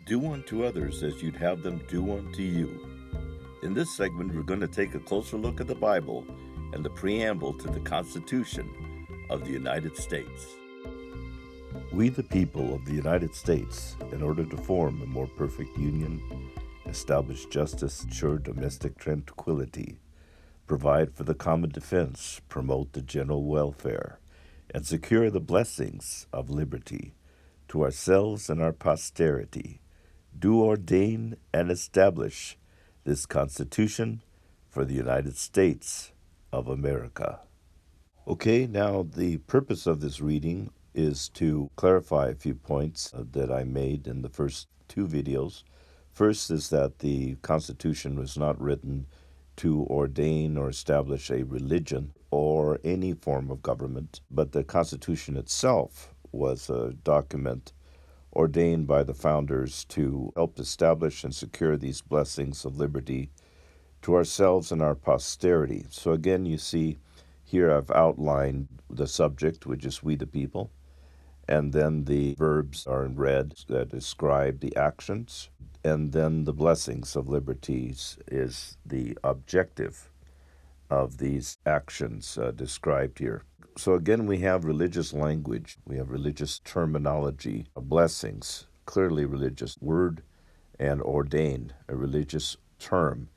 Do unto others as you'd have them do unto you. In this segment, we're going to take a closer look at the Bible and the preamble to the Constitution of the United States. We, the people of the United States, in order to form a more perfect union, establish justice, ensure domestic tranquility, provide for the common defense, promote the general welfare, and secure the blessings of liberty to ourselves and our posterity, do ordain and establish this Constitution for the United States of America. Okay, now the purpose of this reading is to clarify a few points that I made in the first two videos. First is that the Constitution was not written to ordain or establish a religion or any form of government, but the Constitution itself was a document ordained by the founders to help establish and secure these blessings of liberty to ourselves and our posterity. So again, you see here I've outlined the subject, which is we the people, and then the verbs are in red that describe the actions, and then the blessings of liberties is the objective of these actions described here. So again, we have religious language, we have religious terminology, blessings, clearly religious word, and ordain, a religious term,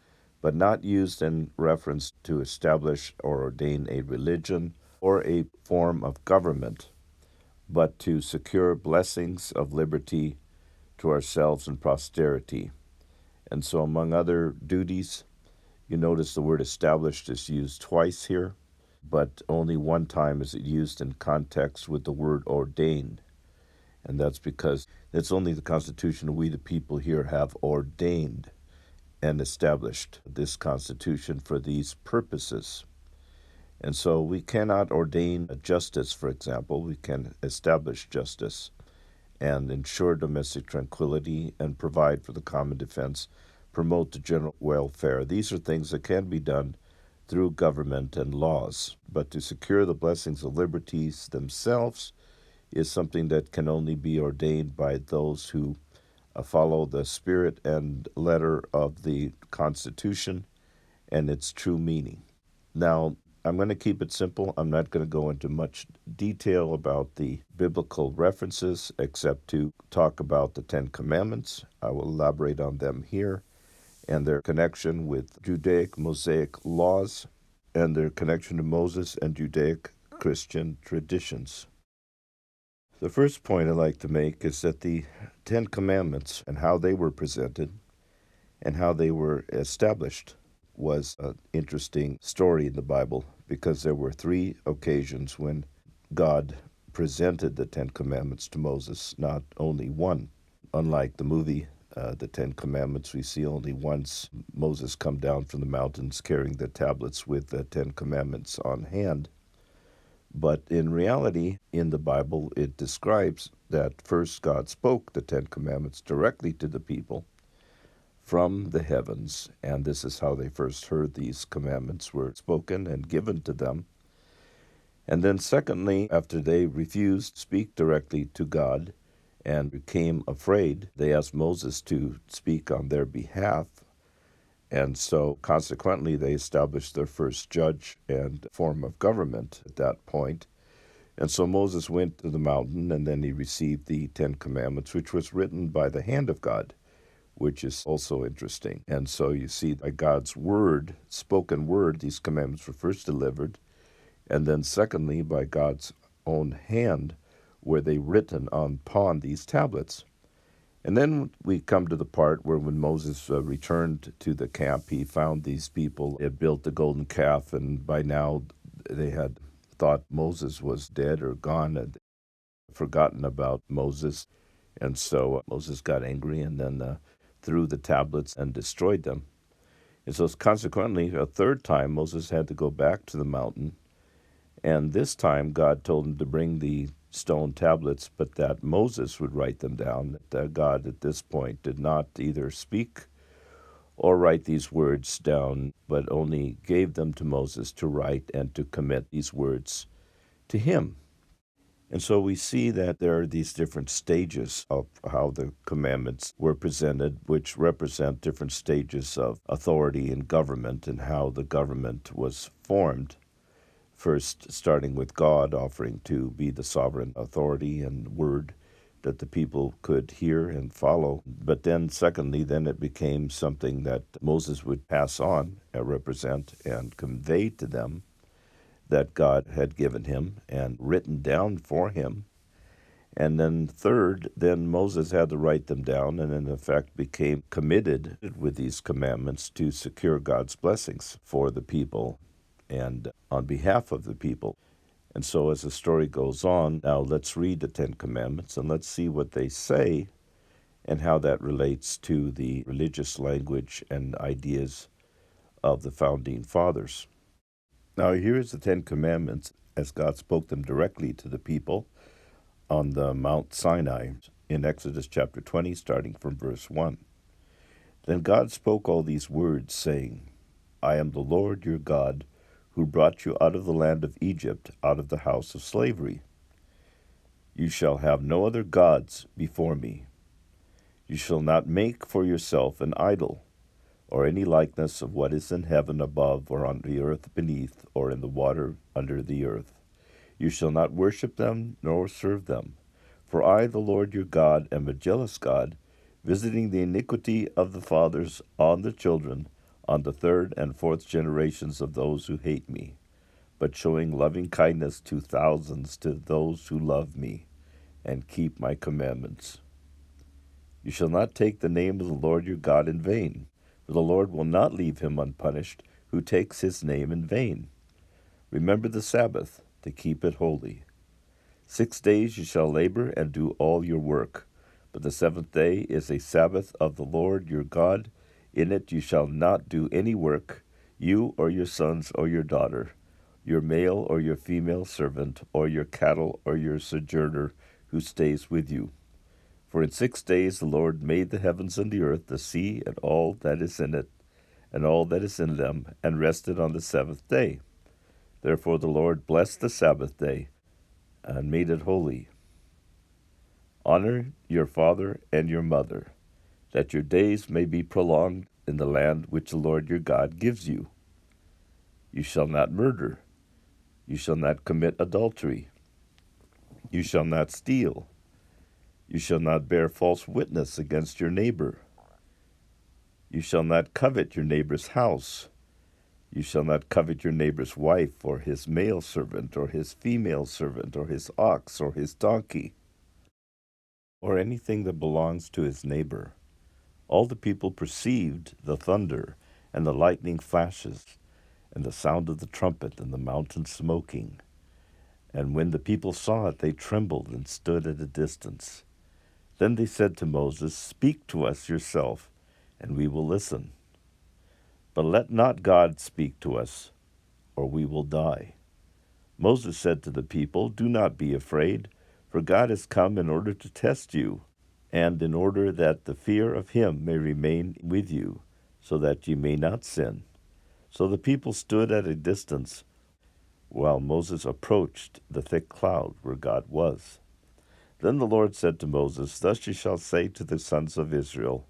but not used in reference to establish or ordain a religion or a form of government, but to secure blessings of liberty to ourselves and posterity. And so among other duties, you notice the word established is used twice here, but only one time is it used in context with the word ordain. And that's because it's only the Constitution we the people here have ordained and established this Constitution for these purposes. And so we cannot ordain justice, for example. We can establish justice and ensure domestic tranquility and provide for the common defense, promote the general welfare. These are things that can be done through government and laws. But to secure the blessings of liberties themselves is something that can only be ordained by those who follow the spirit and letter of the Constitution and its true meaning. Now, I'm going to keep it simple. I'm not going to go into much detail about the biblical references except to talk about the Ten Commandments. I will elaborate on them here and their connection with Judaic Mosaic laws and their connection to Moses and Judaic Christian traditions. The first point I'd like to make is that the Ten Commandments and how they were presented and how they were established was an interesting story in the Bible, because there were three occasions when God presented the Ten Commandments to Moses, not only one. Unlike the movie, the Ten Commandments, we see only once Moses come down from the mountains carrying the tablets with the Ten Commandments on hand. But in reality, in the Bible, it describes that first God spoke the Ten Commandments directly to the people from the heavens, and this is how they first heard these commandments were spoken and given to them. And then secondly, after they refused to speak directly to God and became afraid, they asked Moses to speak on their behalf. And so consequently, they established their first judge and form of government at that point. And so Moses went to the mountain, and then he received the Ten Commandments, which was written by the hand of God, which is also interesting. And so you see, by God's word, spoken word, these commandments were first delivered. And then secondly, by God's own hand, were they written upon these tablets. And then we come to the part where when Moses returned to the camp, he found these people had built the golden calf, and by now they had thought Moses was dead or gone, and forgotten about Moses. And so Moses got angry and then threw the tablets and destroyed them. And so consequently, a third time, Moses had to go back to the mountain. And this time, God told him to bring the stone tablets, but that Moses would write them down. That God at this point did not either speak or write these words down, but only gave them to Moses to write and to commit these words to him. And so we see that there are these different stages of how the commandments were presented, which represent different stages of authority in government and how the government was formed. First, starting with God offering to be the sovereign authority and word that the people could hear and follow. But then, secondly, then it became something that Moses would pass on, represent, and convey to them that God had given him and written down for him. And then third, then Moses had to write them down and in effect became committed with these commandments to secure God's blessings for the people and on behalf of the people. And so as the story goes on, now let's read the Ten Commandments and let's see what they say and how that relates to the religious language and ideas of the founding fathers. Now here's the Ten Commandments as God spoke them directly to the people on the Mount Sinai in Exodus chapter 20, starting from verse 1. Then God spoke all these words, saying, I am the Lord your God, who brought you out of the land of Egypt, out of the house of slavery. You shall have no other gods before me. You shall not make for yourself an idol, or any likeness of what is in heaven above, or on the earth beneath, or in the water under the earth. You shall not worship them, nor serve them. For I, the Lord your God, am a jealous God, visiting the iniquity of the fathers on the children, on the third and fourth generations of those who hate me, but showing loving kindness to thousands to those who love me and keep my commandments. You shall not take the name of the Lord your God in vain, for the Lord will not leave him unpunished who takes his name in vain. Remember the Sabbath, to keep it holy. 6 days you shall labor and do all your work, but the seventh day is a Sabbath of the Lord your God. In it you shall not do any work, you or your sons or your daughter, your male or your female servant, or your cattle or your sojourner who stays with you. For in 6 days the Lord made the heavens and the earth, the sea and all that is in it, and all that is in them, and rested on the seventh day. Therefore the Lord blessed the Sabbath day and made it holy. Honor your father and your mother, that your days may be prolonged in the land which the Lord your God gives you. You shall not murder. You shall not commit adultery. You shall not steal. You shall not bear false witness against your neighbor. You shall not covet your neighbor's house. You shall not covet your neighbor's wife, or his male servant, or his female servant, or his ox, or his donkey, or anything that belongs to his neighbor. All the people perceived the thunder, and the lightning flashes, and the sound of the trumpet, and the mountain smoking. And when the people saw it, they trembled and stood at a distance. Then they said to Moses, Speak to us yourself, and we will listen. But let not God speak to us, or we will die. Moses said to the people, Do not be afraid, for God has come in order to test you, and in order that the fear of him may remain with you, so that ye may not sin. So the people stood at a distance, while Moses approached the thick cloud where God was. Then the Lord said to Moses, Thus you shall say to the sons of Israel,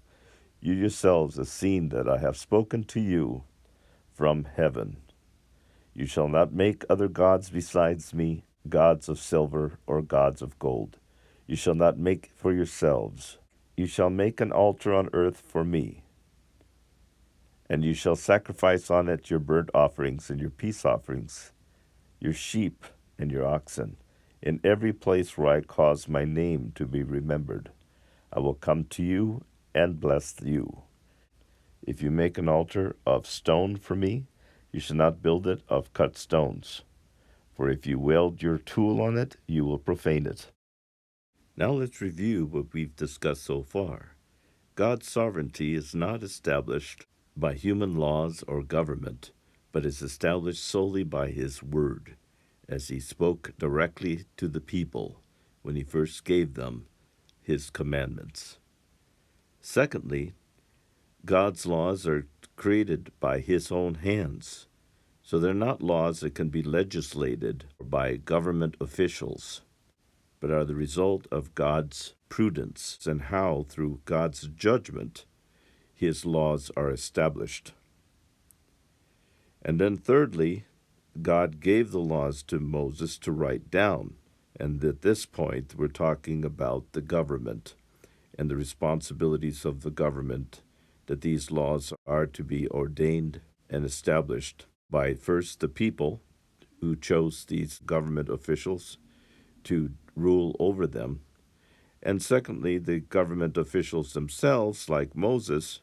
You yourselves have seen that I have spoken to you from heaven. You shall not make other gods besides me, gods of silver or gods of gold. You shall not make for yourselves. You shall make an altar on earth for me. And you shall sacrifice on it your burnt offerings and your peace offerings, your sheep and your oxen, in every place where I cause my name to be remembered. I will come to you and bless you. If you make an altar of stone for me, you shall not build it of cut stones. For if you wield your tool on it, you will profane it. Now let's review what we've discussed so far. God's sovereignty is not established by human laws or government, but is established solely by his word, as he spoke directly to the people when he first gave them his commandments. Secondly, God's laws are created by his own hands, so they're not laws that can be legislated by government officials. but are the result of God's prudence and how, through God's judgment, his laws are established. And then thirdly, God gave the laws to Moses to write down. And at this point, we're talking about the government and the responsibilities of the government, that these laws are to be ordained and established by first the people who chose these government officials to rule over them, and secondly, the government officials themselves, like Moses,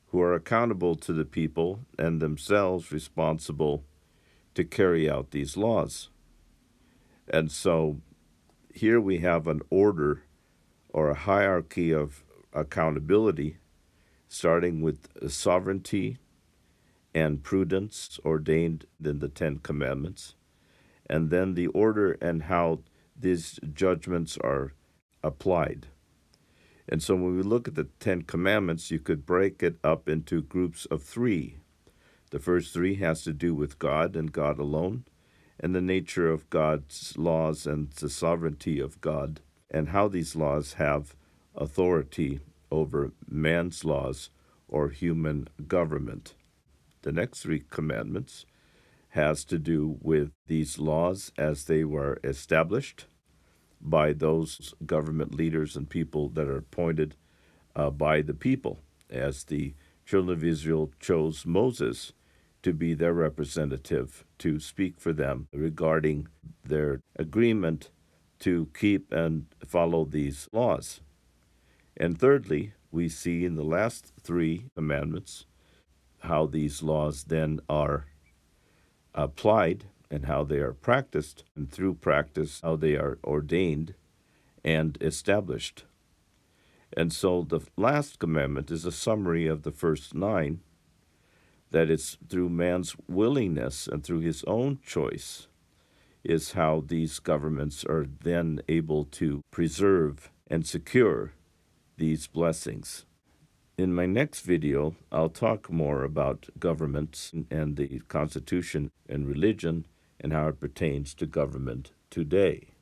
who are accountable to the people and themselves responsible to carry out these laws. And so here we have an order or a hierarchy of accountability, starting with sovereignty and prudence ordained in the Ten Commandments, and then the order and how these judgments are applied. And so when we look at the Ten Commandments, you could break it up into groups of three. The first three has to do with God and God alone, and the nature of God's laws and the sovereignty of God, and how these laws have authority over man's laws or human government. The next three commandments has to do with these laws as they were established by those government leaders and people that are appointed by the people, as the children of Israel chose Moses to be their representative to speak for them regarding their agreement to keep and follow these laws. And thirdly, we see in the last three commandments how these laws then are applied and how they are practiced, and through practice, how they are ordained and established. And so the last commandment is a summary of the first nine, that it's through man's willingness and through his own choice is how these governments are then able to preserve and secure these blessings. In my next video, I'll talk more about governments and the Constitution and religion and how it pertains to government today.